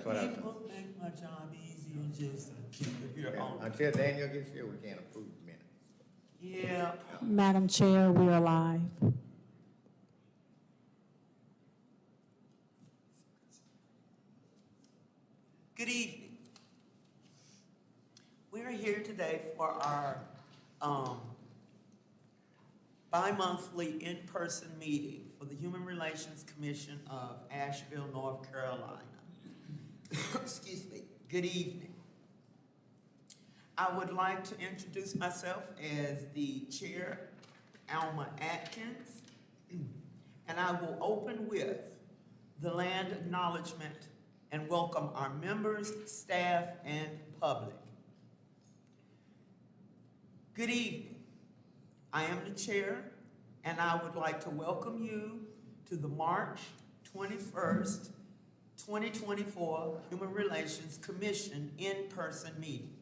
That's what I, People make my job easier just to keep it here on. until Daniel gets here, we can't approve the minutes. Yeah. Madam Chair, we are live. Good evening. We are here today for our bi-monthly in-person meeting for the Human Relations Commission of Asheville, North Carolina. Excuse me. Good evening. I would like to introduce myself as the chair, Alma Atkins, and I will open with the land acknowledgement and welcome our members, staff, and public. Good evening. I am the chair, and I would like to welcome you to the March 21st, 2024 Human Relations Commission in-person meeting.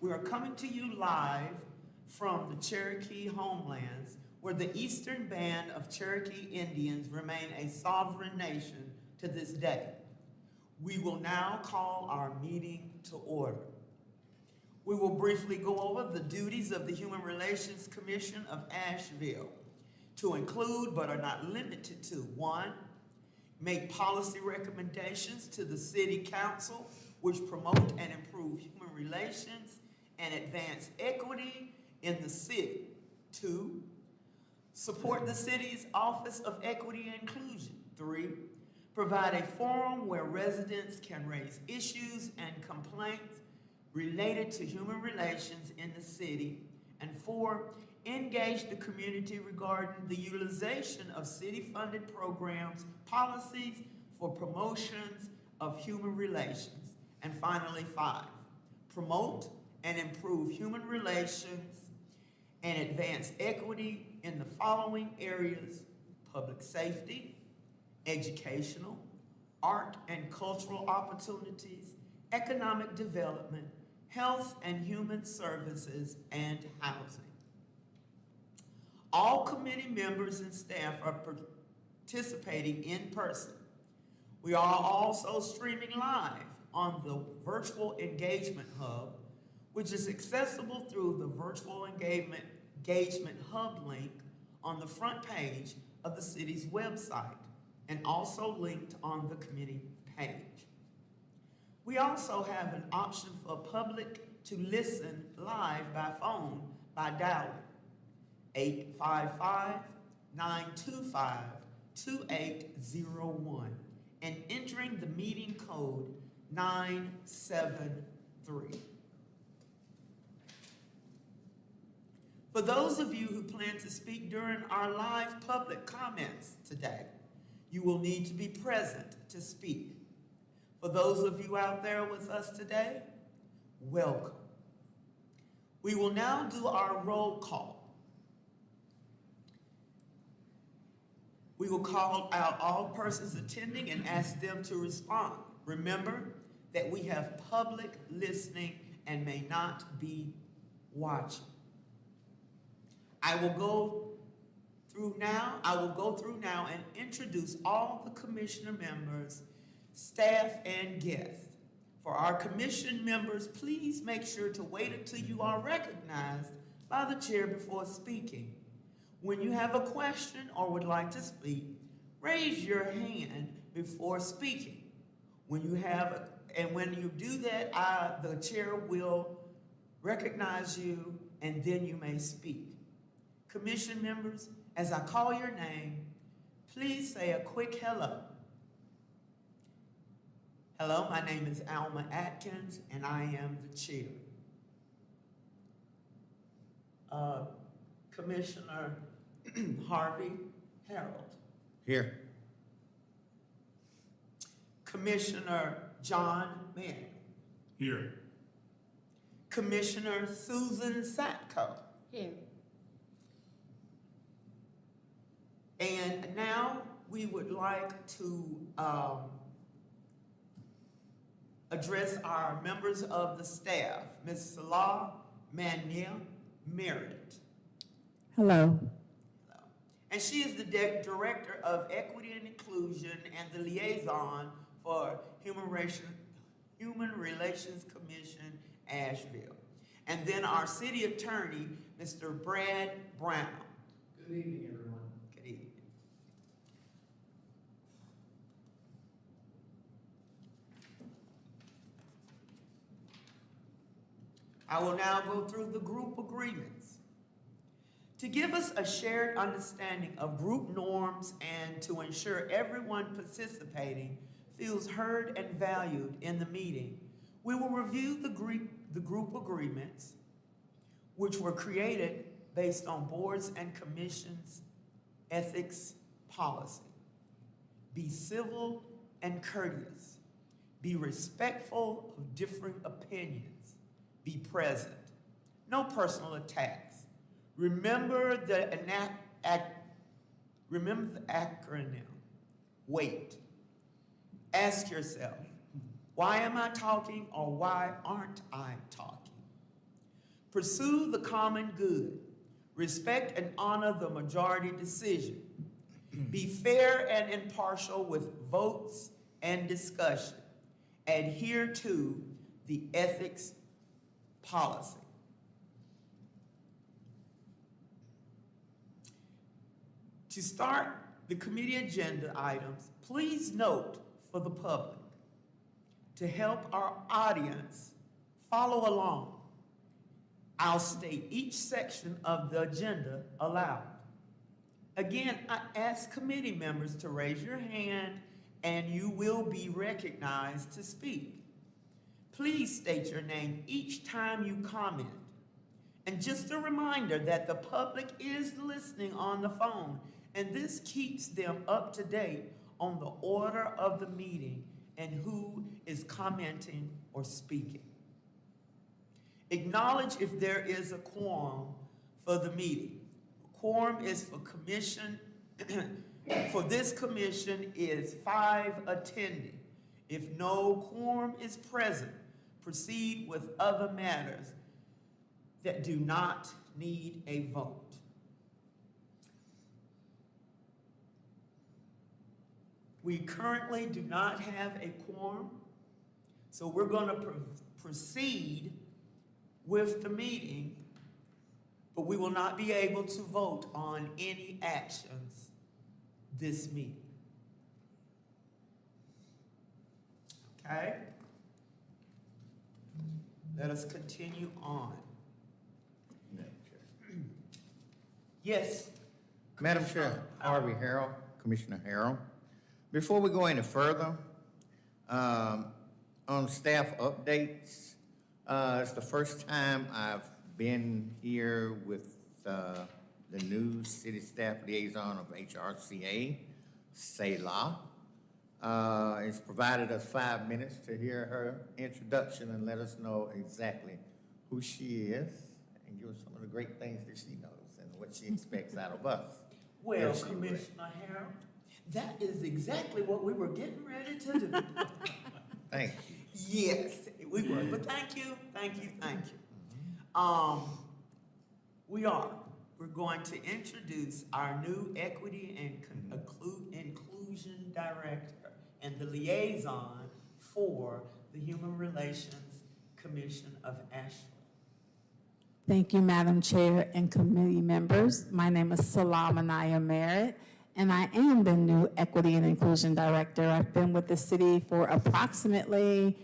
We are coming to you live from the Cherokee homelands, where the Eastern Band of Cherokee Indians remain a sovereign nation to this day. We will now call our meeting to order. We will briefly go over the duties of the Human Relations Commission of Asheville, to include but are not limited to: 1, make policy recommendations to the City Council which promote and improve human relations and advance equity in the city. 2, support the city's Office of Equity and Inclusion. 3, provide a forum where residents can raise issues and complaints related to human relations in the city. And 4, engage the community regarding the utilization of city-funded programs, policies for promotions of human relations. And finally, 5, promote and improve human relations and advance equity in the following areas: public safety, educational, art and cultural opportunities, economic development, health and human services, and housing. All committee members and staff are participating in person. We are also streaming live on the Virtual Engagement Hub, which is accessible through the Virtual Engagement Hub link on the front page of the city's website, and also linked on the committee page. We also have an option for public to listen live by phone by dialing 855-925-2801 and entering the meeting code 973. For those of you who plan to speak during our live public comments today, you will need to be present to speak. For those of you out there with us today, welcome. We will now do our roll call. We will call out all persons attending and ask them to respond. Remember that we have public listening and may not be watching. I will go through now and introduce all the commissioner members, staff, and guests. For our commission members, please make sure to wait until you are recognized by the chair before speaking. When you have a question or would like to speak, raise your hand before speaking. When you do that, the chair will recognize you and then you may speak. Commission members, as I call your name, please say a quick hello. Hello, my name is Alma Atkins, and I am the chair. Commissioner Harvey Harold. Here. Commissioner John Mann. Here. Commissioner Susan Satko. Here. And now we would like to address our members of the staff. Ms. Salah Mania Merritt. Hello. And she is the Director of Equity and Inclusion and the liaison for Human Human Relations Commission, Asheville. And then our city attorney, Mr. Brad Brown. Good evening, everyone. Good evening. I will now go through the group agreements. To give us a shared understanding of group norms and to ensure everyone participating feels heard and valued in the meeting, we will review the group agreements, which were created based on boards and commissions' ethics policy. Be civil and courteous. Be respectful of differing opinions. Be present. No personal attacks. Remember the acronym. Wait. Ask yourself, why am I talking or why aren't I talking? Pursue the common good. Respect and honor the majority decision. Be fair and impartial with votes and discussion. Adhere to the ethics policy. To start the committee agenda items, please note for the public, to help our audience follow along, I'll state each section of the agenda aloud. Again, I ask committee members to raise your hand and you will be recognized to speak. Please state your name each time you comment. And just a reminder that the public is listening on the phone, and this keeps them up to date on the order of the meeting and who is commenting or speaking. Acknowledge if there is a quorum for the meeting. Quorum is for commission, for this commission is 5 attending. If no quorum is present, proceed with other matters that do not need a vote. We currently do not have a quorum, so we're going to proceed with the meeting, but we will not be able to vote on any actions this meeting. Okay? Let us continue on. Madam Chair. Yes. Madam Chair, Harvey Harrell, Commissioner Harrell. Before we go any further, on staff updates, it's the first time I've been here with the new city staff liaison of HRCA, Selah. It's provided us 5 minutes to hear her introduction and let us know exactly who she is and give us some of the great things that she knows and what she expects out of us. Well, If she would. Commissioner Harrell, that is exactly what we were getting ready to do. Thank you. Yes, we were. But thank you. We're going to introduce our new equity and inclusion director and the liaison for the Human Relations Commission of Asheville. Thank you, Madam Chair and committee members. My name is Salam Anaya Merritt, and I am the new Equity and Inclusion Director. I've been with the city for approximately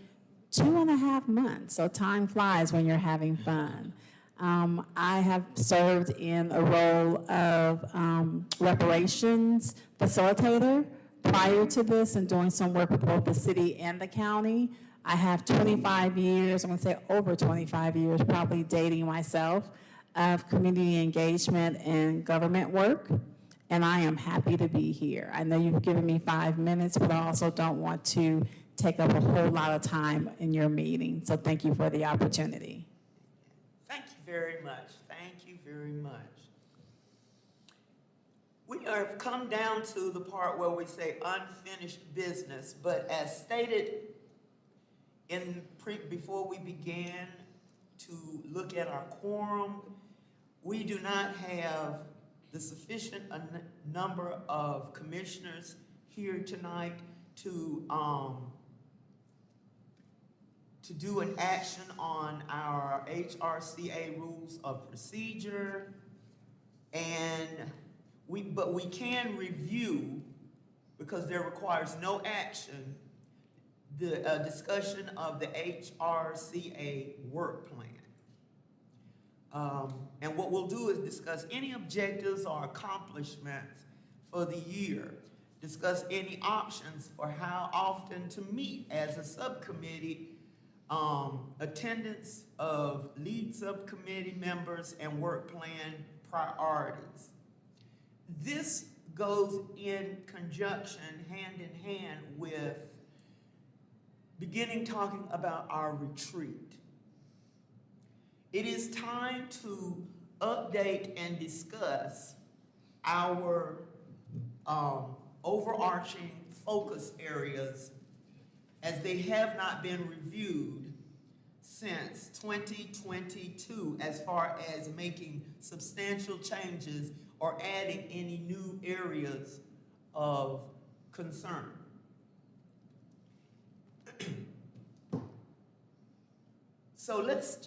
2.5 months, so time flies when you're having fun. I have served in a role of reparations facilitator prior to this and doing some work with both the city and the county. I have 25 years, I'm gonna say over 25 years, probably dating myself, of community engagement and government work, and I am happy to be here. I know you've given me 5 minutes, but I also don't want to take up a whole lot of time in your meeting, so thank you for the opportunity. Thank you very much. Thank you very much. We have come down to the part where we say unfinished business, but as stated before we began to look at our quorum, we do not have the sufficient number of commissioners here tonight to to do an action on our HRCA rules of procedure, but we can review, because there requires no action, the discussion of the HRCA work plan. And what we'll do is discuss any objectives or accomplishments for the year, discuss any options for how often to meet as a subcommittee, attendance of lead subcommittee members, and work plan priorities. This goes in conjunction, hand in hand, with beginning talking about our retreat. It is time to update and discuss our overarching focus areas, as they have not been reviewed since 2022 as far as making substantial changes or adding any new areas of concern. So let's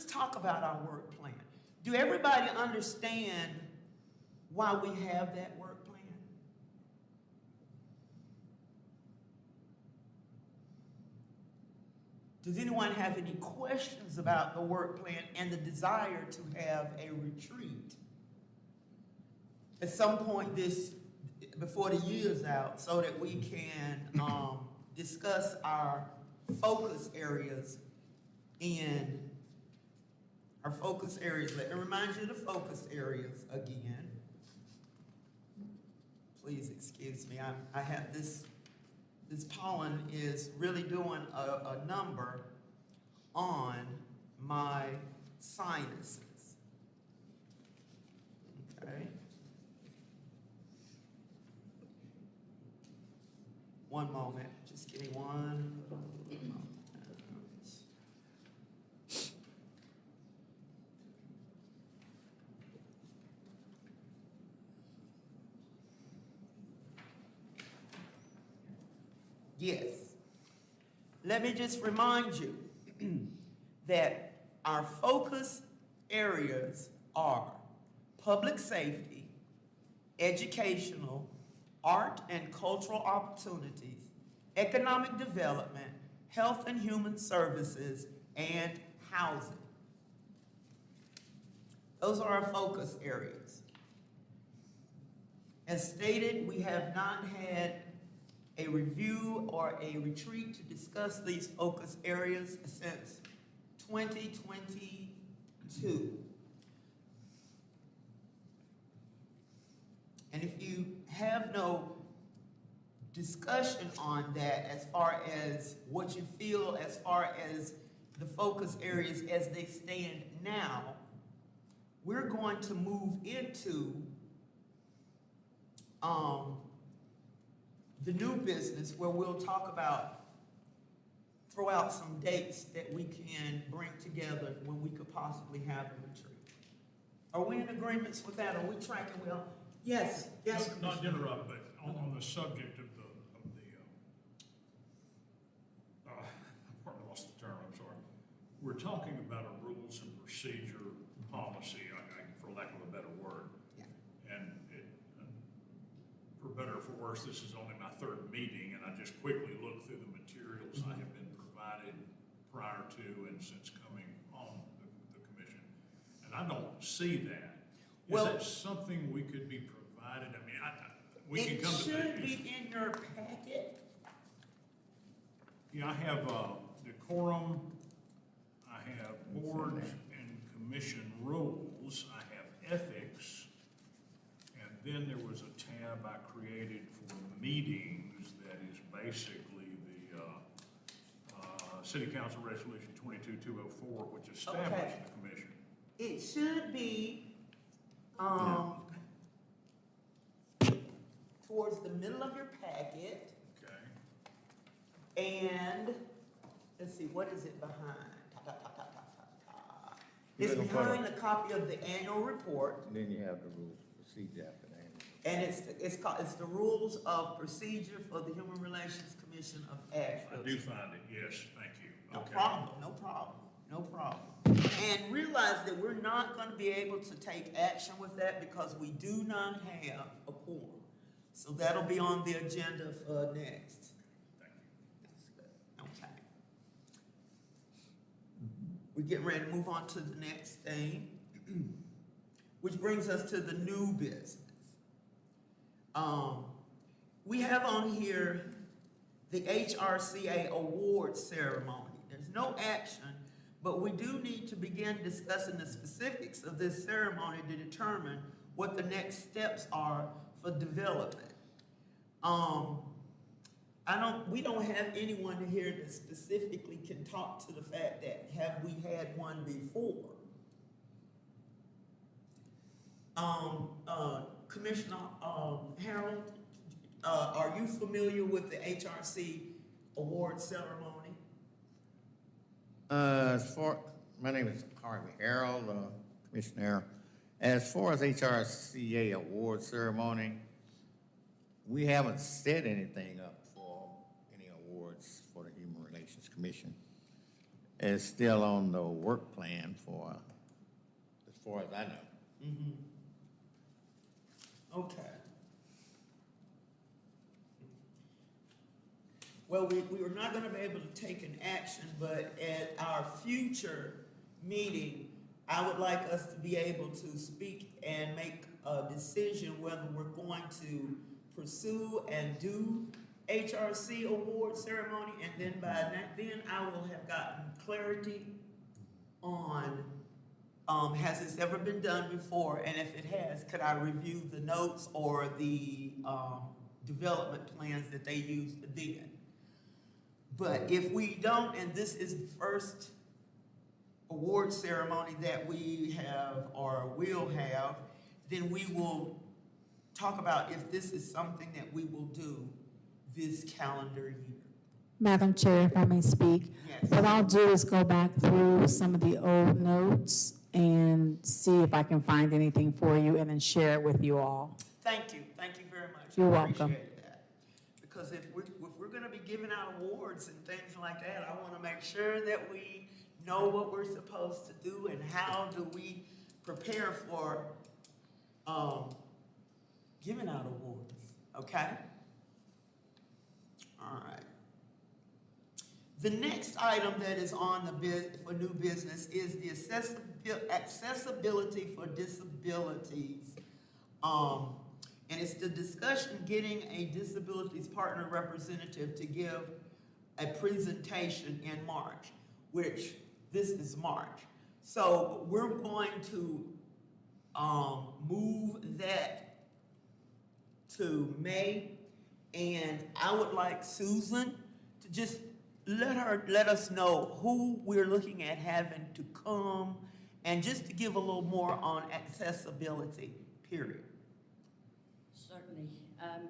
talk about our work plan. Do everybody understand why we have that work plan? Does anyone have any questions about the work plan and the desire to have a retreat at some point before the year's out, so that we can discuss our focus areas in our focus areas? Let me remind you of the focus areas again. Please excuse me, I have this pollen is really doing a number on my sinuses. Okay. One moment, just give me one moment. Yes. Let me just remind you that our focus areas are public safety, educational, art and cultural opportunities, economic development, health and human services, and housing. Those are our focus areas. As stated, we have not had a review or a retreat to discuss these focus areas since 2022. And if you have no discussion on that, as far as what you feel as far as the focus areas as they stand now, we're going to move into the new business, where we'll talk about, throw out some dates that we can bring together when we could possibly have a retreat. Are we in agreements with that? Are we tracking well? Yes, yes. Not to interrupt, but on the subject of I lost the term, I'm sorry. We're talking about a rules and procedure policy, for lack of a better word. Yeah. And for better or for worse, this is only my third meeting, and I just quickly looked through the materials I have been provided prior to and since coming on the commission, and I don't see that. Is that something we could be provided? I mean, we can come to that. It should be in your packet. Yeah, I have decorum, I have board and commission rules, I have ethics, and then there was a tab I created for meetings that is basically the City Council Resolution 22204, which established the commission. It should be towards the middle of your packet. Okay. And let's see, what is it behind? You're It's looking for behind a copy of the annual report, And then you have the rules of procedure after that. and it's the rules of procedure for the Human Relations Commission of I Asheville. do find it, yes, thank you. No Okay. problem, no problem, no problem. And realize that we're not gonna be able to take action with that because we do not have a quorum. So that'll be on the agenda for next. Thank you. That's good. Okay. We're getting ready to move on to the next thing, which brings us to the new business. We have on here the HRCA award ceremony. There's no action, but we do need to begin discussing the specifics of this ceremony to determine what the next steps are for development. We don't have anyone here that specifically can talk to the fact that have we had one before? Commissioner Harold, are you familiar with the HRC award ceremony? My name is Harvey Harold, Commissioner. As far as HRCA award ceremony, we haven't set anything up for any awards for the Human Relations Commission. It's still on the work plan for, as far as I know. Okay. Well, we were not gonna be able to take an action, but at our future meeting, I would like us to be able to speak and make a decision whether we're going to pursue and do HRC award ceremony, and then by that, then I will have gotten clarity on, has this ever been done before, and if it has, could I review the notes or the, development plans that they used then? But if we don't, and this is the first award ceremony that we have or will have, then we will talk about if this is something that we will do this calendar year. Madam Chair, if I may speak. Yes. What I'll do is go back through some of the old notes and see if I can find anything for you and then share it with you all. Thank you very much. You're I welcome. appreciate that. Because if we're gonna be giving out awards and things like that, I wanna make sure that we know what we're supposed to do and how do we prepare for, giving out awards, okay? All right. The next item that is on the for new business is the accessibility for disabilities. And it's the discussion getting a disabilities partner representative to give a presentation in March, which this is March. So we're going to move that to May, and I would like Susan to just let us know who we're looking at having to come, and just to give a little more on accessibility, period. Certainly.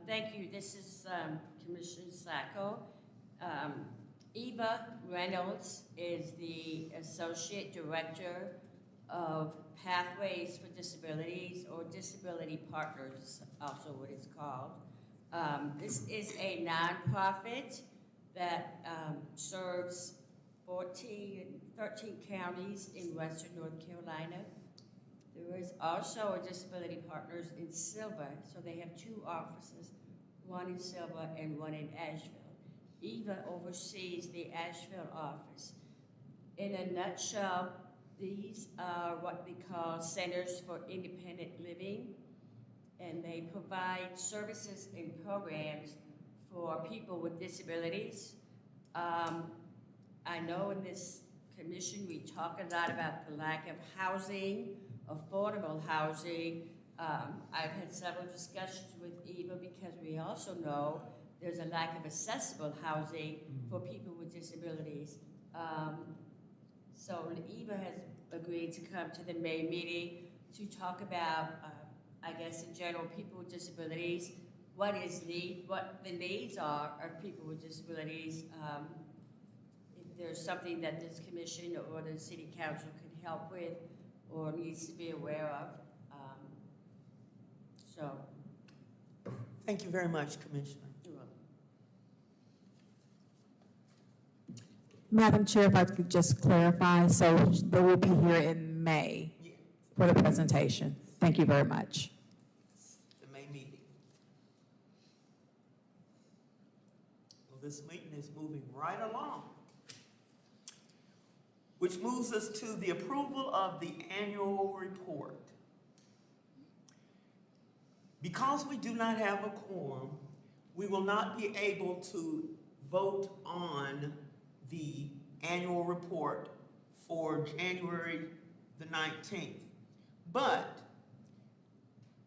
Thank you. This is Commissioner Sacco. Eva Reynolds is the Associate Director of Pathways for Disabilities, or Disability Partners, also what it's called. This is a nonprofit that serves 13 counties in western North Carolina. There is also a Disability Partners in Silva, so they have two offices, one in Silva and one in Asheville. Eva oversees the Asheville office. In a nutshell, these are what we call Centers for Independent Living, and they provide services and programs for people with disabilities. I know in this commission we talk a lot about the lack of housing, affordable housing. I've had several discussions with Eva because we also know there's a lack of accessible housing for people with disabilities. So Eva has agreed to come to the May meeting to talk about, I guess in general, people with disabilities, what the needs are of people with disabilities, if there's something that this commission or the city council can help with or needs to be aware of. So, Thank you very much, Commissioner. you're welcome. Madam Chair, if I could just clarify, so they will be here in May Yeah, for the presentation. Thank you very much. the May meeting. Well, this meeting is moving right along. Which moves us to the approval of the annual report. Because we do not have a quorum, we will not be able to vote on the annual report for January the 19th. But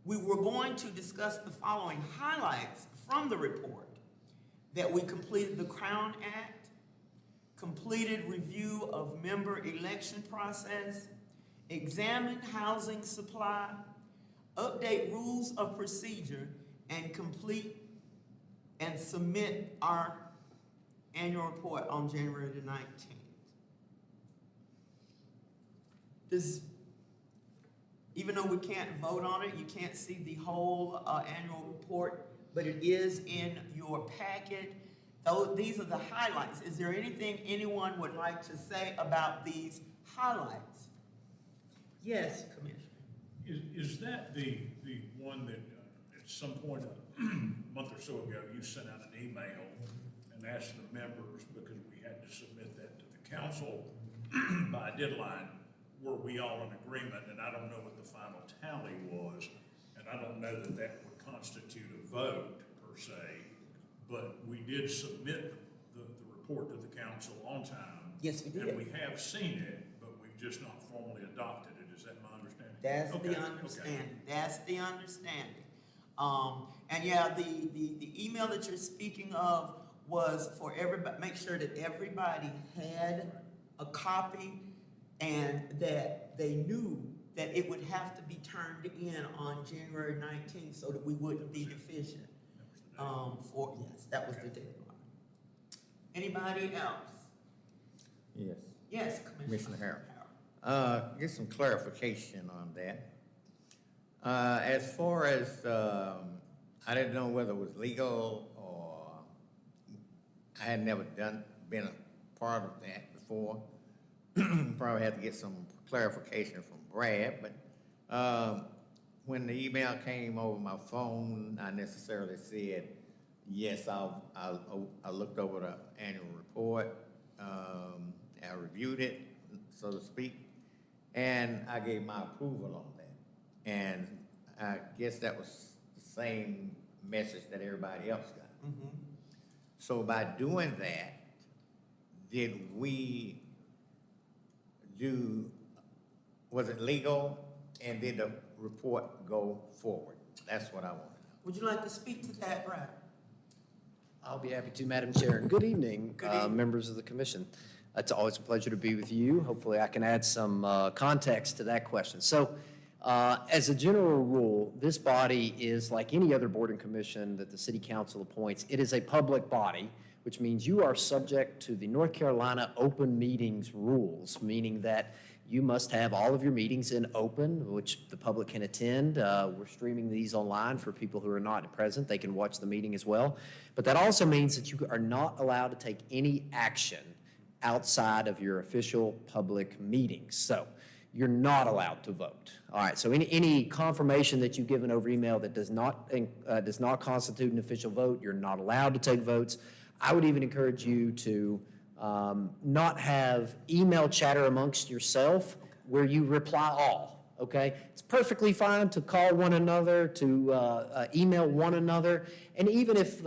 we were going to discuss the following highlights from the report: that we completed the Crown Act, completed review of member election process, examined housing supply, update rules of procedure, and complete and submit our annual report on January the 19th. Even though we can't vote on it, you can't see the whole annual report, but it is in your packet. These are the highlights. Is there anything anyone would like to say about these highlights? Yes, Commissioner. Is that the one that at some point a month or so ago, you sent out an email and asked the members, because we had to submit that to the council by a deadline, were we all in agreement? And I don't know what the final tally was, and I don't know that that would constitute a vote per se, but we did submit the report to the council on time. Yes, we did. And we have seen it, but we've just not formally adopted it. Is that my understanding? That's Okay, the okay. understanding. That's the understanding. And yeah, the email that you're speaking of was for everybody, make sure that everybody had a copy and that they knew that it would have to be turned in on January 19th so that we wouldn't be deficient. Yes, that was the deadline. Anybody else? Yes. Yes, Commissioner Commissioner Harrell. Get some clarification on that. As far as, I didn't know whether it was legal or I had never been a part of that before. Probably had to get some clarification from Brad, but when the email came over my phone, I necessarily said, yes, I looked over the annual report, I reviewed it, so to speak, and I gave my approval on that. And I guess that was the same message that everybody else got. Harrell. So by doing that, did we was it legal, and did the report go forward? That's what I want to know. Would you like to speak to that, Brad? I'll be happy to, Madam Chair. And good evening, Good evening. members of the commission. It's always a pleasure to be with you. Hopefully I can add some context to that question. So as a general rule, this body is like any other board and commission that the city council appoints. It is a public body, which means you are subject to the North Carolina open meetings rules, meaning that you must have all of your meetings in open, which the public can attend. We're streaming these online for people who are not present. They can watch the meeting as well. But that also means that you are not allowed to take any action outside of your official public meetings. So you're not allowed to vote. All right, so any confirmation that you've given over email that does not constitute an official vote, you're not allowed to take votes. I would even encourage you to not have email chatter amongst yourself where you reply all, okay? It's perfectly fine to call one another, to email one another, and even if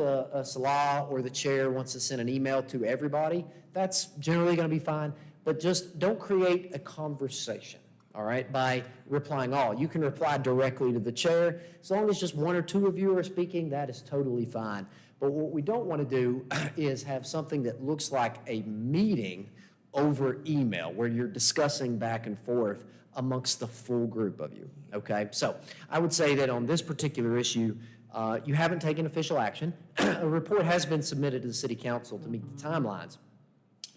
Salah or the chair wants to send an email to everybody, that's generally gonna be fine, but just don't create a conversation, all right, by replying all. You can reply directly to the chair. As long as just one or two of you are speaking, that is totally fine. But what we don't want to do is have something that looks like a meeting over email where you're discussing back and forth amongst the full group of you, okay? So I would say that on this particular issue, you haven't taken official action. A report has been submitted to the city council to meet the timelines,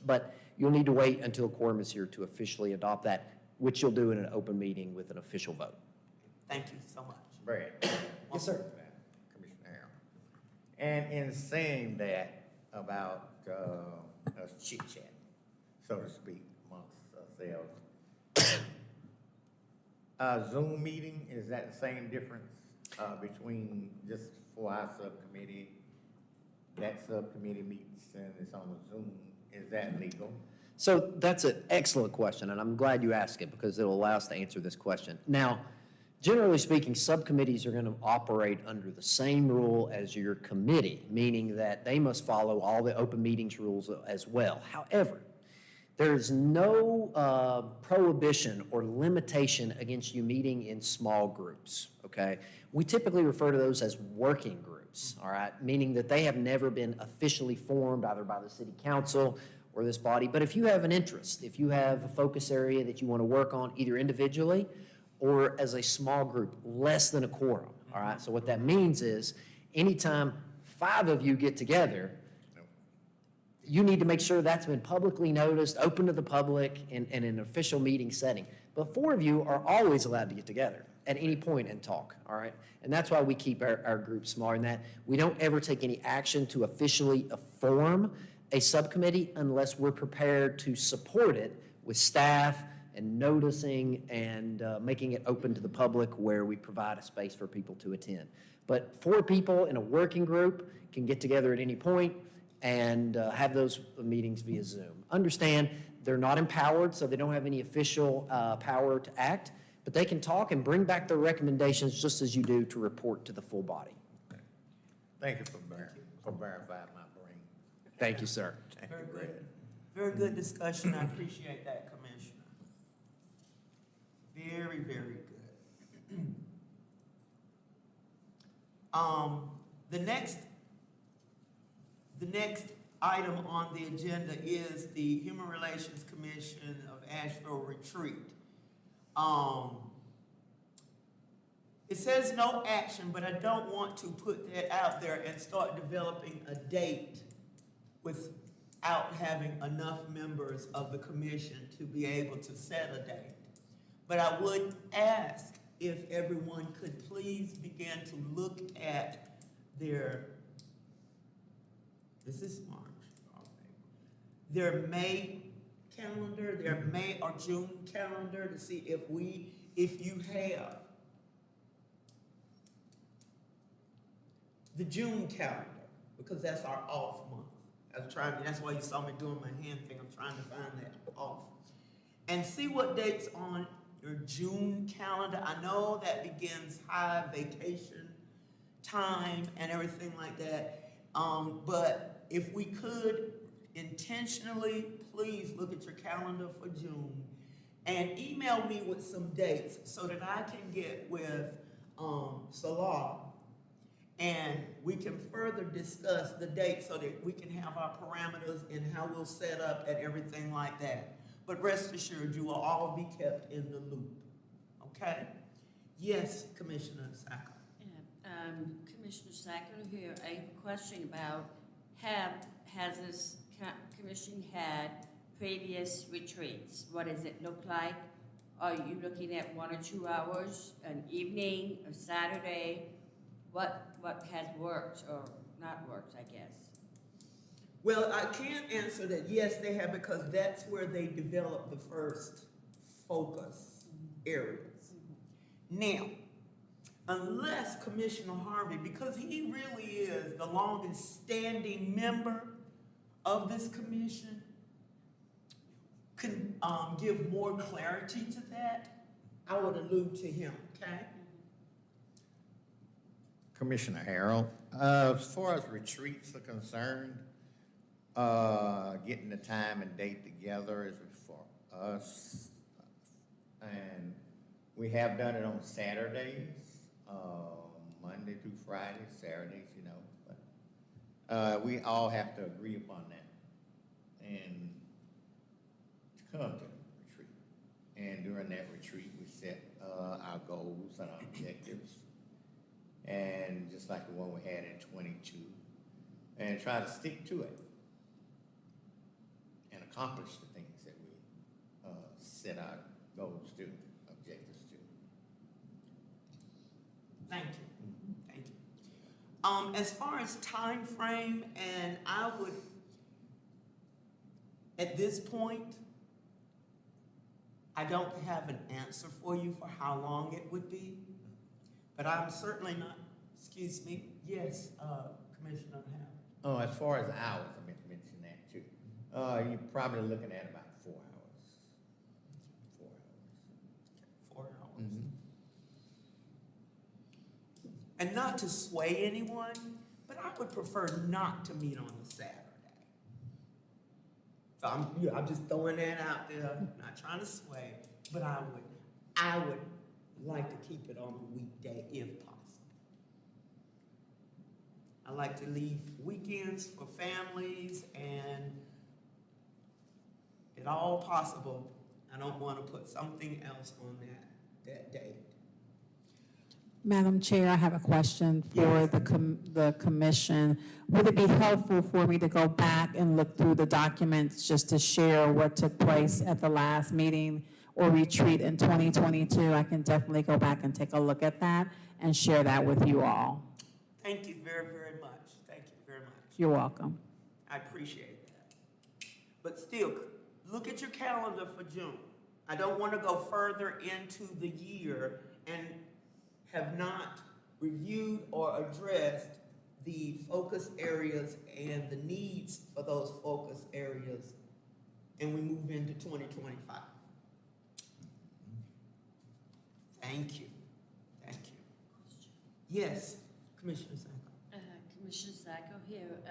but you'll need to wait until a quorum is here to officially adopt that, which you'll do in an open meeting with an official vote. Thank you so much. Brad? Yes, sir. Commissioner Harrell. And in saying that about us chit-chat, so to speak, amongst ourselves. Zoom meeting, is that the same difference, between just for our subcommittee? That subcommittee meets and it's on Zoom, is that legal? So that's an excellent question, and I'm glad you asked it because it'll allow us to answer this question. Now, generally speaking, subcommittees are going to operate under the same rule as your committee, meaning that they must follow all the open meetings rules as well. However, there is no prohibition or limitation against you meeting in small groups, okay? We typically refer to those as working groups, all right? Meaning that they have never been officially formed either by the city council or this body. But if you have an interest, if you have a focus area that you want to work on either individually or as a small group, less than a quorum, all right? So what that means is anytime 5 of you get together, you need to make sure that's been publicly noticed, open to the public, in an official meeting setting. But 4 of you are always allowed to get together at any point and talk, all right? And that's why we keep our group smaller, in that we don't ever take any action to officially form a subcommittee unless we're prepared to support it with staff and noticing and making it open to the public where we provide a space for people to attend. But 4 people in a working group can get together at any point and have those meetings via Zoom. Understand, they're not empowered, so they don't have any official power to act, but they can talk and bring back their recommendations just as you do to report to the full body. Thank you for verifying my brain. Thank you, sir. Thank Very you, good. Brad. Very good discussion. I appreciate that, Commissioner. Very, very good. The next item on the agenda is the Human Relations Commission of Asheville Retreat. It says no action, but I don't want to put that out there and start developing a date without having enough members of the commission to be able to set a date. But I would ask if everyone could please begin to look at their, this is March, their May calendar, their May or June calendar to see if you have the June calendar, because that's our off month. That's why you saw me doing my hand thing. I'm trying to find that off. And see what dates on your June calendar. I know that begins high vacation time and everything like that. But if we could intentionally, please look at your calendar for June and email me with some dates so that I can get with Salah and we can further discuss the dates so that we can have our parameters and how we'll set up and everything like that. But rest assured, you will all be kept in the loop, okay? Yes, Commissioner Sacco. Yeah, Commissioner Sacker here, a question about, has this commission had previous retreats? What does it look like? Are you looking at 1 or 2 hours, an evening, a Saturday? What has worked or not worked, I guess? Well, I can't answer that. Yes, they have, because that's where they developed the first focus areas. Now, unless Commissioner Harvey, because he really is the longest standing member of this commission, can give more clarity to that, I would allude to him, okay? Commissioner Harrell, as far as retreats are concerned, getting the time and date together is for us. And we have done it on Saturdays, Monday through Friday, Saturdays, you know. But we all have to agree upon that and to come to the retreat. And during that retreat, we set our goals and our objectives. And just like the one we had in 22, and try to stick to it and accomplish the things that we set our goals to, objectives to. Thank you, thank you. As far as time frame, and At this point, I don't have an answer for you for how long it would be, but I'm certainly not, excuse me, yes, Commissioner Howard. Oh, as far as hours, I meant to mention that too. You're probably looking at about 4 hours. 4 hours. 4 hours. Mhm. And not to sway anyone, but I would prefer not to meet on a Saturday. So I'm just throwing that out there, not trying to sway, but I would like to keep it on a weekday if possible. I like to leave weekends for families and if all possible, I don't want to put something else on that date. Madam Chair, I have a question for Yes. the commission. Would it be helpful for me to go back and look through the documents just to share what took place at the last meeting or retreat in 2022? I can definitely go back and take a look at that and share that with you all. Thank you very, very much. Thank you very much. You're welcome. I appreciate that. But still, look at your calendar for June. I don't want to go further into the year and have not reviewed or addressed the focus areas and the needs for those focus areas, and we move into 2025. Thank you. Thank you. Yes, Commissioner Sanko. Commissioner Sacco here,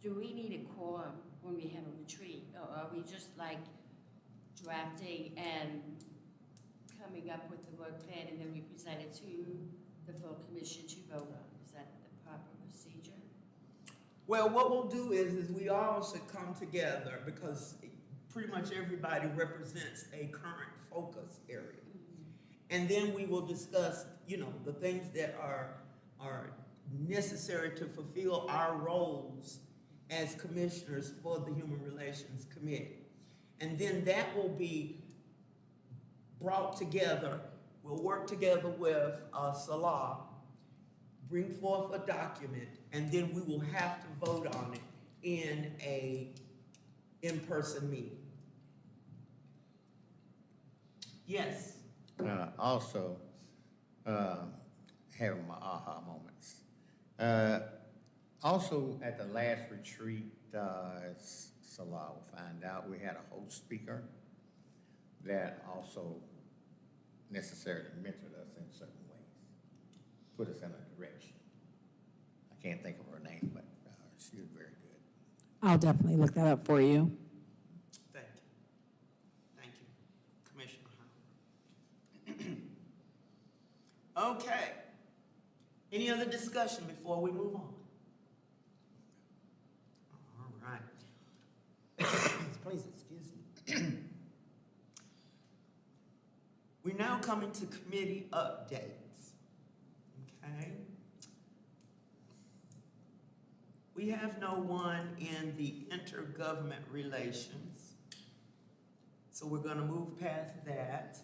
do we need a quorum when we have a retreat? Or are we just like drafting and coming up with the work plan and then we present it to the full commission to vote on? Is that the proper procedure? Well, what we'll do is we all should come together because pretty much everybody represents a current focus area. And then we will discuss, the things that are necessary to fulfill our roles as commissioners for the Human Relations Committee. And then that will be brought together. We'll work together with Salah, bring forth a document, and then we will have to vote on it in a in-person meeting. Yes. Also, having my aha moments. Also, at the last retreat, Salah will find out, we had a host speaker that also necessarily mentored us in certain ways, put us in a direction. I can't think of her name, but she was very good. I'll definitely look that up for you. Thank you. Thank you, Commissioner Howard. Okay. Any other discussion before we move on? All right. Please excuse me. We now come into committee updates. Okay. We have no one in the intergovernment relations, so we're going to move past that.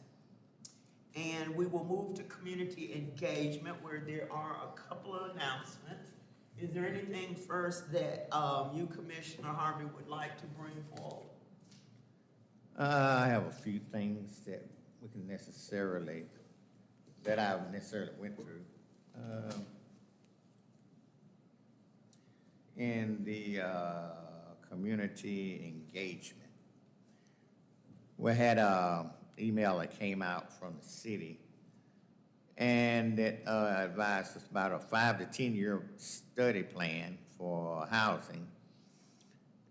And we will move to community engagement where there are a couple of announcements. Is there anything first that you, Commissioner Harvey, would like to bring forward? I have a few things that I've necessarily went through. In the community engagement, we had an email that came out from the city, and it advised us about a 5 to 10 year study plan for housing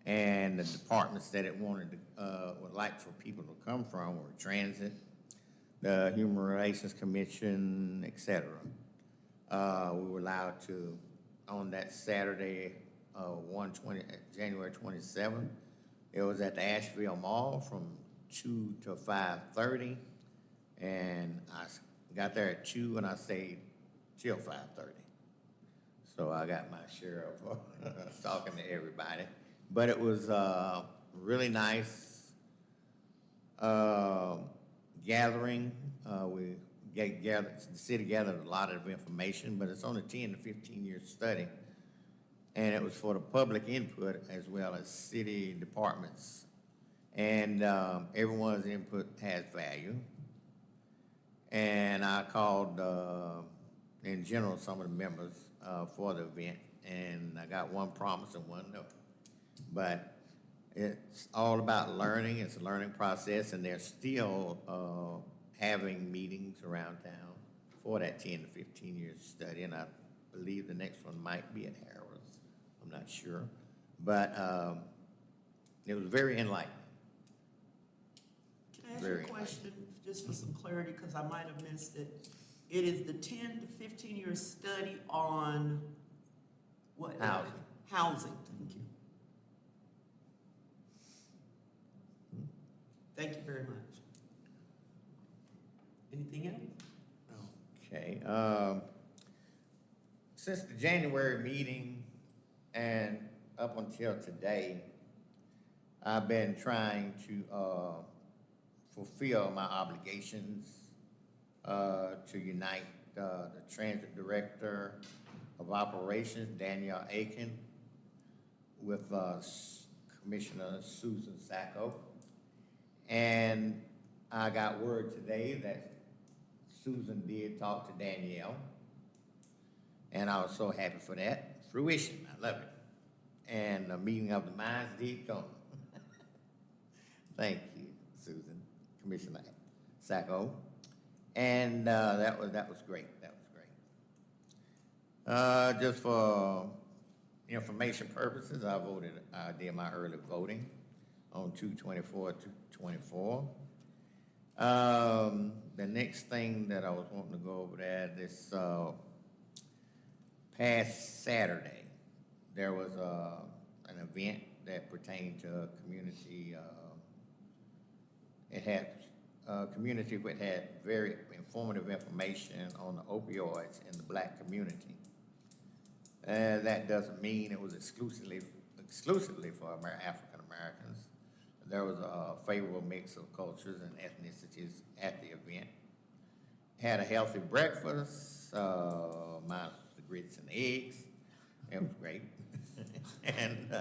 and the departments that it would like for people to come from were transit, the Human Relations Commission, et cetera. We were allowed to, on that Saturday, January 27th, it was at the Asheville Mall from 2 to 5:30, and I got there at 2 and I stayed till 5:30. So I got my share of talking to everybody. But it was really nice gathering. The city gathered a lot of information, but it's only 10 to 15 year study. and it was for the public input as well as city departments. And everyone's input has value. And I called, in general, some of the members for the event, and I got one promise and one no. But it's all about learning. It's a learning process, and they're still having meetings around town for that 10 to 15 year study. And I believe the next one might be at Harrah's. I'm not sure. But it was very enlightening. Can I ask Very you a question, just for some clarity, because I might have missed it? It is the 10 to 15-year study on what? Housing. Housing, thank you. Thank you very much. Anything else? Okay. Since the January meeting and up until today, I've been trying to fulfill my obligations to unite the Transit Director of Operations, Danielle Aiken, with Commissioner Susan Sacco. And I got word today that Susan did talk to Danielle, and I was so happy for that. Fruition, I love it. And a meeting of the minds did come. Thank you, Susan, Commissioner Sacco. And that was great. That was great. Just for information purposes, I did my early voting on 2/24/24. The next thing that I was wanting to go over there, this past Saturday, there was an event that pertained to a community. It had a community which had very informative information on the opioids in the black community. That doesn't mean it was exclusively for African Americans. There was a favorable mix of cultures and ethnicities at the event. Had a healthy breakfast, minus the grits and eggs. It was great. And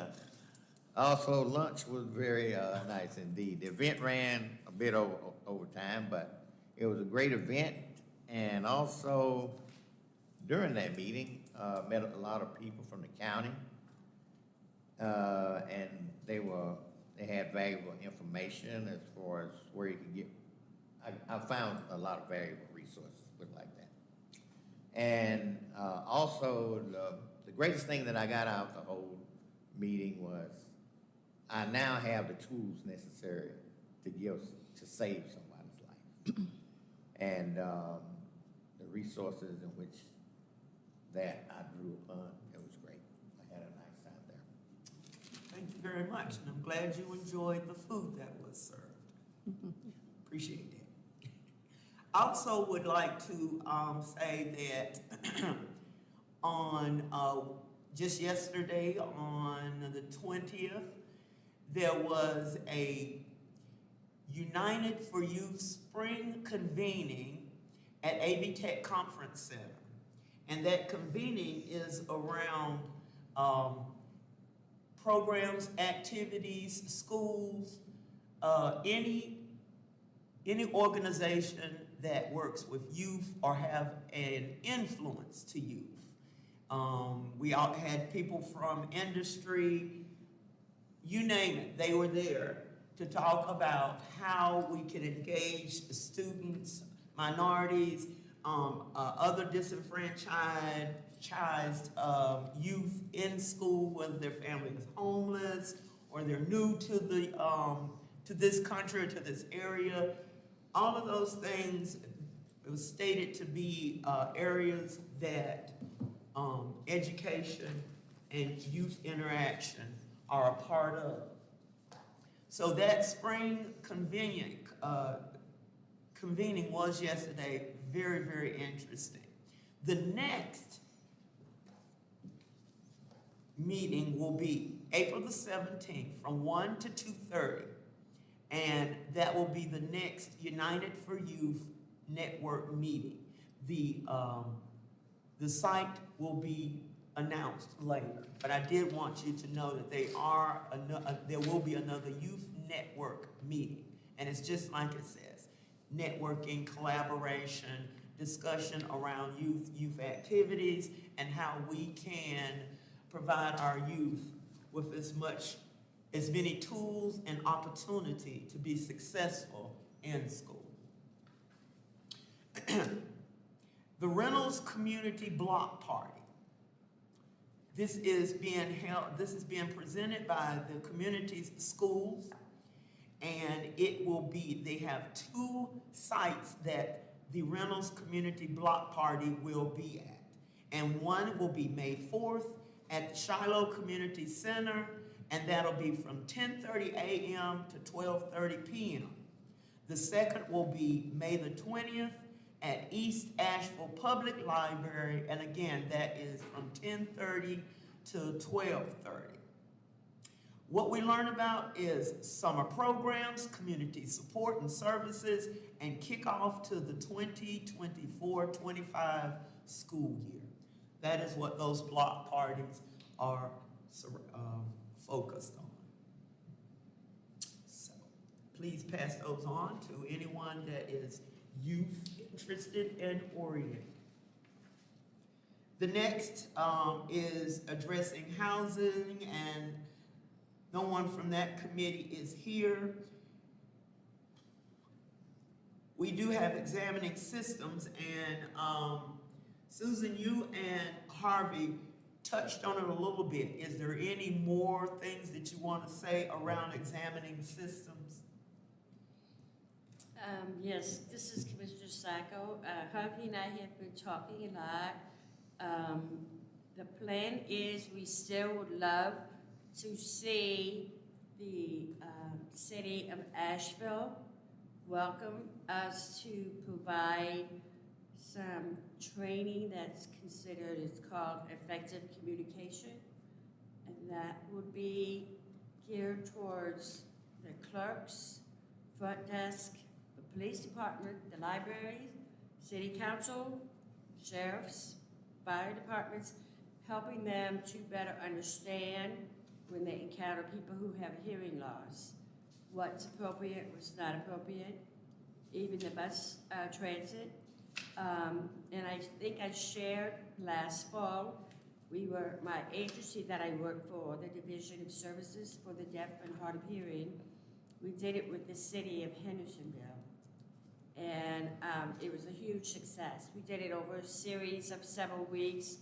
also lunch was very nice indeed. The event ran a bit over time, but it was a great event. And also during that meeting, met a lot of people from the county, and they had valuable information as far as where you could get. I found a lot of valuable resources, put it like that. And also, the greatest thing that I got out of the whole meeting was I now have the tools necessary to save somebody's life. And the resources in which that I drew upon, it was great. I had a nice time there. Thank you very much, and I'm glad you enjoyed the food that was served. Appreciate that. I also would like to say that on just yesterday, on the 20th, there was a United for Youth spring convening at AB Tech Conference Center. And that convening is around programs, activities, schools, any organization that works with youth or have an influence to youth. We all had people from industry, you name it, they were there to talk about how we can engage students, minorities, other disenfranchised youth in school, whether their family is homeless or they're new to the to this country or to this area. All of those things, it was stated to be areas that education and youth interaction are a part of. So that spring convening was yesterday very, very interesting. The next meeting will be April the 17th from 1 to 2:30. And that will be the next United for Youth Network meeting. The site will be announced later. But I did want you to know that there will be another youth network meeting. And it's just like it says, networking, collaboration, discussion around youth activities, and how we can provide our youth with as many tools and opportunity to be successful in school. The Reynolds Community Block Party. This is being presented by the community's schools, and they have 2 sites that the Reynolds Community Block Party will be at. And one will be May 4th at the Shiloh Community Center, and that'll be from 10:30 a.m. to 12:30 p.m. The second will be May the 20th at East Asheville Public Library, and again, that is from 10:30 to 12:30. What we learn about is summer programs, community support and services, and kickoff to the 2024-25 school year. That is what those block parties are focused on. So please pass those on to anyone that is youth interested and oriented. The next is addressing housing, and no one from that committee is here. We do have examining systems, and Susan, you and Harvey touched on it a little bit. Is there any more things that you want to say around examining systems? Yes, this is Commissioner Sacco. Harvey and I have been talking a lot. The plan is we still would love to see the city of Asheville welcome us to provide some training that's considered, it's called effective communication. And that would be geared towards the clerks, front desk, the police department, the library, city council, sheriffs, fire departments, helping them to better understand when they encounter people who have hearing loss, what's appropriate, what's not appropriate, even the bus transit. And I think I shared last fall, my agency that I work for, the Division of Services for the Deaf and Hard of Hearing, we did it with the city of Hendersonville. And it was a huge success. We did it over a series of several weeks,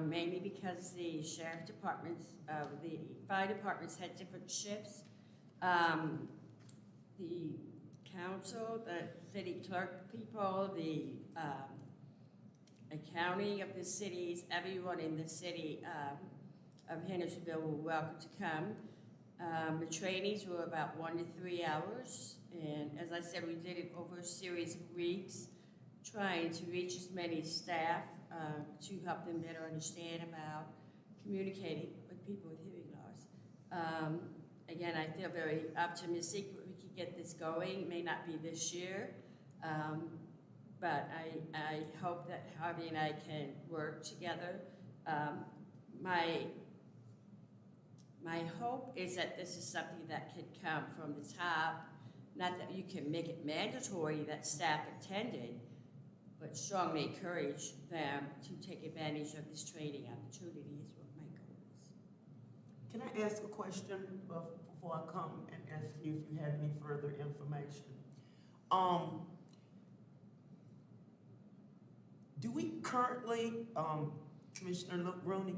mainly because the sheriff departments, the fire departments had different shifts. The council, the city clerk people, the accounting of the cities, everyone in the city of Hendersonville were welcome to come. The trainings were about 1 to 3 hours, and as I said, we did it over a series of weeks, trying to reach as many staff to help them better understand about communicating with people with hearing loss. Again, I feel very optimistic that we can get this going. It may not be this year, but I hope that Harvey and I can work together. My hope is that this is something that could come from the top, not that you can make it mandatory that staff attended, but strongly encourage them to take advantage of this training opportunity is what my goal is. Can I ask a question before I come and ask you if you have any further information? Do we currently, Commissioner Rooney,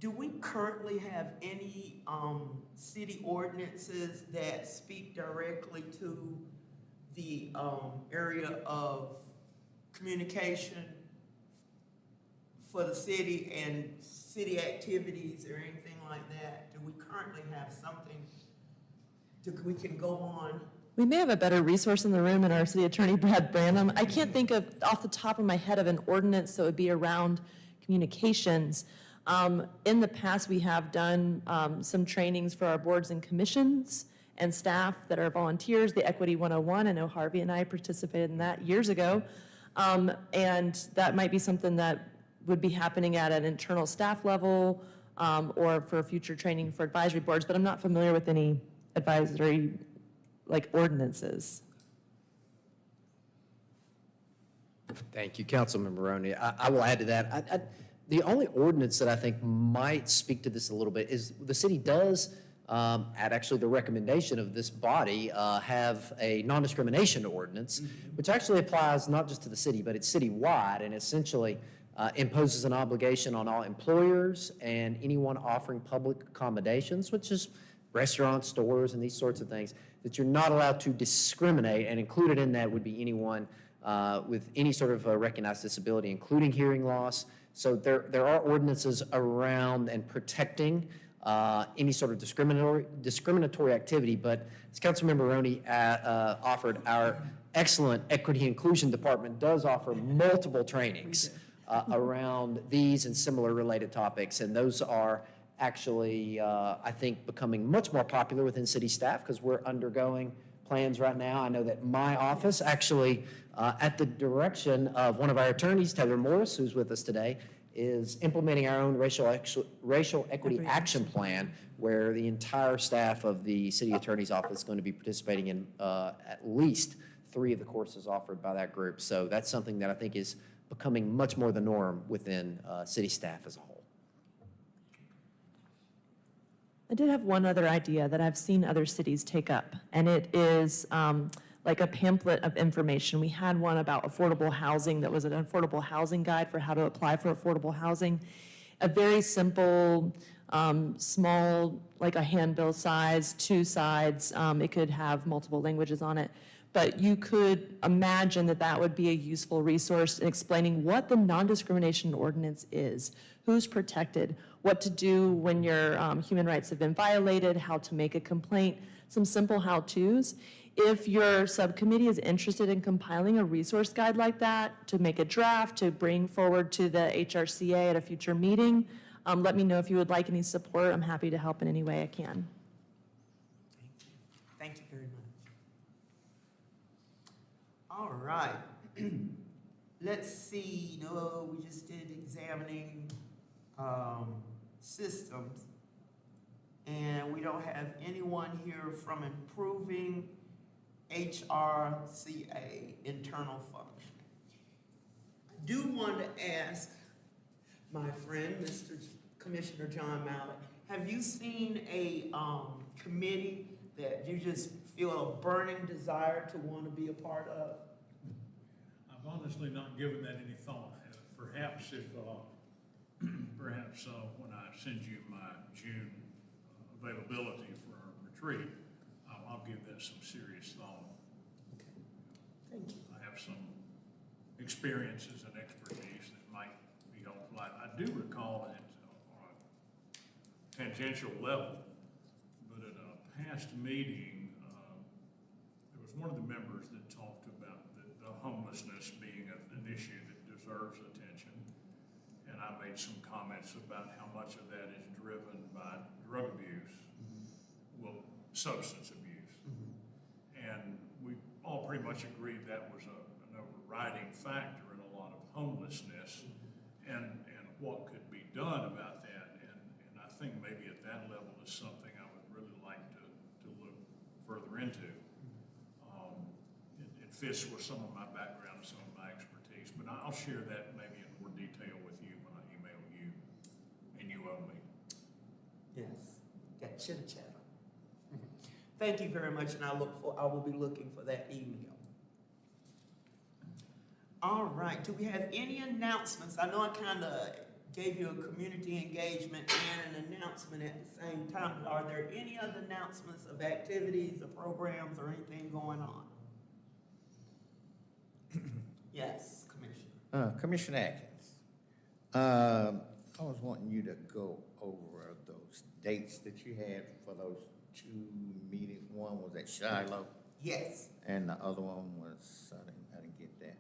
do we currently have any city ordinances that speak directly to the area of communication for the city and city activities or anything like that? Do we currently have something we can go on? We may have a better resource in the room in our city attorney, Brad Branham. I can't think of, off the top of my head, of an ordinance that would be around communications. In the past, we have done some trainings for our boards and commissions and staff that are volunteers, the Equity 101. I know Harvey and I participated in that years ago. And that might be something that would be happening at an internal staff level or for future training for advisory boards, but I'm not familiar with any advisory, like ordinances. Thank you, Councilmember Roney. I will add to that. The only ordinance that I think might speak to this a little bit is the city does, at actually the recommendation of this body, have a non-discrimination ordinance, which actually applies not just to the city, but it's citywide, and essentially imposes an obligation on all employers and anyone offering public accommodations, which is restaurants, stores, and these sorts of things, that you're not allowed to discriminate, and included in that would be anyone with any sort of recognized disability, including hearing loss. So there are ordinances around and protecting any sort of discriminatory activity, but as Councilmember Roney offered, our excellent Equity and Inclusion Department does offer multiple trainings around these and similar related topics, and those are actually, I think, becoming much more popular within city staff because we're undergoing plans right now. I know that my office actually, at the direction of one of our attorneys, Taylor Morris, who's with us today, is implementing our own racial equity action plan, where the entire staff of the city attorney's office is going to be participating in at least 3 of the courses offered by that group. So that's something that I think is becoming much more the norm within city staff as a whole. I did have one other idea that I've seen other cities take up, and it is like a pamphlet of information. We had one about affordable housing that was an affordable housing guide for how to apply for affordable housing. A very simple, small, like a handbill size, 2 sides. It could have multiple languages on it. But you could imagine that that would be a useful resource in explaining what the non-discrimination ordinance is, who's protected, what to do when your human rights have been violated, how to make a complaint, some simple how-tos. If your subcommittee is interested in compiling a resource guide like that to make a draft, to bring forward to the HRCA at a future meeting, let me know if you would like any support. I'm happy to help in any way I can. Thank you very much. All right. Let's see, no, we just did examining systems. And we don't have anyone here from improving HRCA, internal functioning. I do want to ask my friend, Mr. Commissioner John Mallett, have you seen a committee that you just feel a burning desire to want to be a part of? I've honestly not given that any thought. Perhaps if, when I send you my June availability for our retreat, I'll give that some serious thought. Okay. Thank you. I have some experiences and expertise that might be helpful. I do recall that on a tangential level, but at a past meeting, there was one of the members that talked about the homelessness being an issue that deserves attention. And I made some comments about how much of that is driven by drug abuse, well, substance abuse. And we all pretty much agreed that was an overriding factor in a lot of homelessness and what could be done about that. And I think maybe at that level is something I would really like to look further into. It fits with some of my background, some of my expertise, but I'll share that maybe in more detail with you when I email you and you owe me. Yes, got chitter chatter. Thank you very much, and I will be looking for that email. All right, do we have any announcements? I know I kind of gave you a community engagement and an announcement at the same time, but are there any other announcements of activities or programs or anything going on? Yes, Commissioner. Commissioner Atkins, I was wanting you to go over those dates that you had for those 2 meetings. One was at Shiloh, Yes, and the other one was, I didn't get that.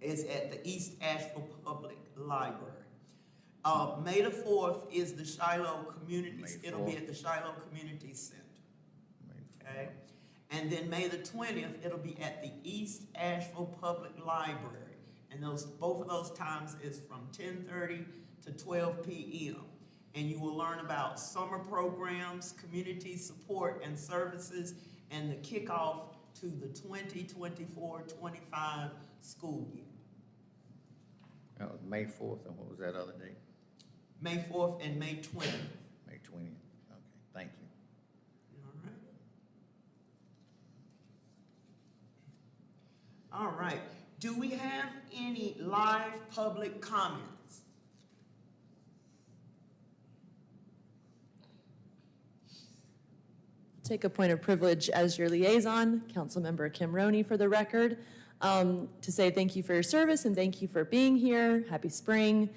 it's at the East Asheville Public Library. May the 4th is the Shiloh Community, May it'll be 4th. at the Shiloh Community Center, Maybe. okay? And then May the 20th, it'll be at the East Asheville Public Library. And both of those times is from 10:30 to 12 p.m. And you will learn about summer programs, community support and services, and the kickoff to the 2024-25 school year. That was May 4th, and what was that other date? May 4th and May 20th. May 20th. Okay, thank you. All right. Do we have any live public comments? Take a point of privilege as your liaison, Councilmember Kim Roney, for the record, to say thank you for your service and thank you for being here. Happy spring.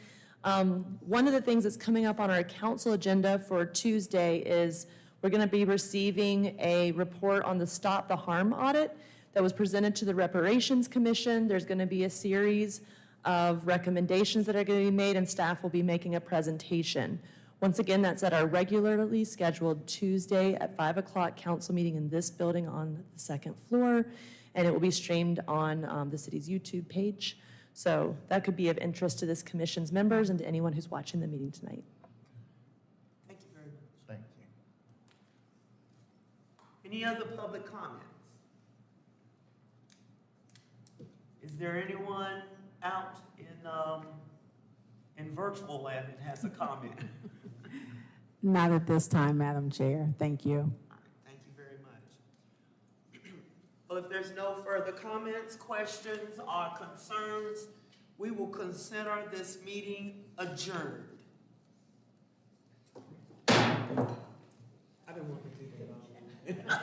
One of the things that's coming up on our council agenda for Tuesday is we're going to be receiving a report on the Stop the Harm audit that was presented to the Reparations Commission. There's going to be a series of recommendations that are going to be made, and staff will be making a presentation. Once again, that's at our regularly scheduled Tuesday at 5 o'clock council meeting in this building on the second floor, and it will be streamed on the city's YouTube page. So that could be of interest to this commission's members and to anyone who's watching the meeting tonight. Thank you very much. Thank you. Any other public comments? Is there anyone out in virtual land that has a comment? Not at this time, Madam Chair. Thank you. All right, thank you very much. Well, if there's no further comments, questions, or concerns, we will consider this meeting adjourned. I've been wanting to do that all.